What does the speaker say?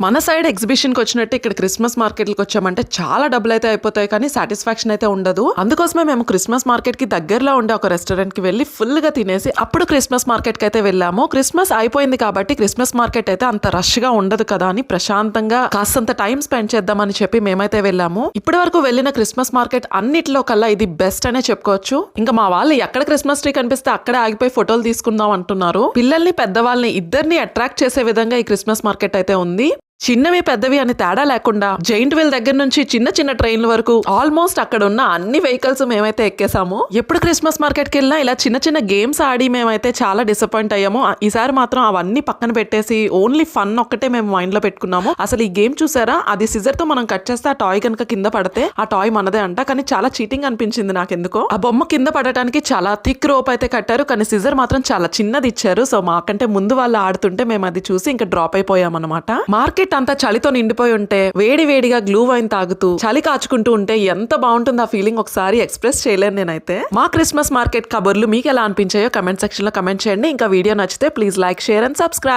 మన సైడ్ ఎగ్జిబిషన్కి వచ్చినట్టు ఇక్కడ క్రిస్మస్ మార్కెట్కి వచ్చామంటే చాలా డబ్బులు అయితే అయిపోతాయి, కానీ సాటిస్ఫాక్షన్ అయితే ఉండదు. అందుకోసమే మేము క్రిస్మస్ మార్కెట్ కి దగ్గరలో ఉండే ఒక రెస్టారెంట్ కి వెళ్ళి ఫుల్ గా తినేసి అప్పుడు క్రిస్మస్ మార్కెట్ కి అయితే వెళ్ళాము. క్రిస్మస్ అయిపోయింది కాబట్టి క్రిస్మస్ మార్కెట్ అయితే అంత రష్ గా ఉండదు కదా అని ప్రశాంతంగా కాస్తంత టైం స్పెండ్ చేద్దామని చెప్పి మేమైతే వెళ్ళాము. ఇప్పటి వరకు వెళ్ళిన క్రిస్మస్ మార్కెట్ అన్నిట్లో కల్లా ఇది బెస్ట్ అనే చెప్పుకోవచ్చు. ఇంకా మా వాళ్ళు ఎక్కడ క్రిస్మస్ ట్రీ కనిపిస్తే అక్కడే ఆగిపోయి ఫోటోలు తీసుకుందాం అంటున్నారు. పిల్లల్ని పెద్దవాళ్ళని ఇద్దరిని అట్రాక్ట్ చేసే విధంగా ఈ క్రిస్మస్ మార్కెట్ అయితే ఉంది. చిన్నవి పెద్దవి అని తేడా లేకుండా జైంట్ వీల్ దగ్గర నుంచి చిన్న చిన్న ట్రైన్ల వరకు ఆల్మోస్ట్ అక్కడ ఉన్న అన్ని వెహికల్స్ మేమైతే ఎక్కేసాము. ఎప్పుడు క్రిస్మస్ మార్కెట్ కి వెళ్ళినా ఇలా చిన్న చిన్న గేమ్స్ ఆడి మేమైతే చాలా డిసప్పాయింట్ అయ్యాము. ఈసారి మాత్రం అవన్నీ పక్కన పెట్టేసి ఓన్లీ ఫన్ ఒక్కటే మేము మైండ్ లో పెట్టుకున్నాము. అసలు ఈ గేమ్ చూసారా, అది సిజర్ తో మనం కట్ చేస్తే ఆ టాయ్ కనుక కింద పడితే ఆ టాయ్ మనదే అంట, కానీ చాలా చీటింగ్ అనిపించింది నాకెందుకో. ఆ బొమ్మ కింద పడటానికి చాలా థిక్ రోప్ అయితే కట్టారు, కానీ సిజర్ మాత్రం చాలా చిన్నది ఇచ్చారు. సో మాకంటే ముందు వాళ్ళు ఆడుతుంటే మేము అది చూసి ఇంకా డ్రాప్ అయిపోయాం అనమాట. మార్కెట్ అంతా చలితో నిండిపోయి ఉంటే వేడి వేడిగా గ్లూ వైన్ తాగుతూ చలి కాచుకుంటూ ఉంటే ఎంత బాగుంటుంది ఆ ఫీలింగ్, ఒకసారి ఎక్స్ప్రెస్ చేయలేను నేనైతే. మా క్రిస్మస్ మార్కెట్ కబుర్లు మీకు ఎలా అనిపించాయో కమెంట్ సెక్షన్ లో కమెంట్ చేయండి. ఇంకా వీడియో నచ్చితే please like, share and subscribe.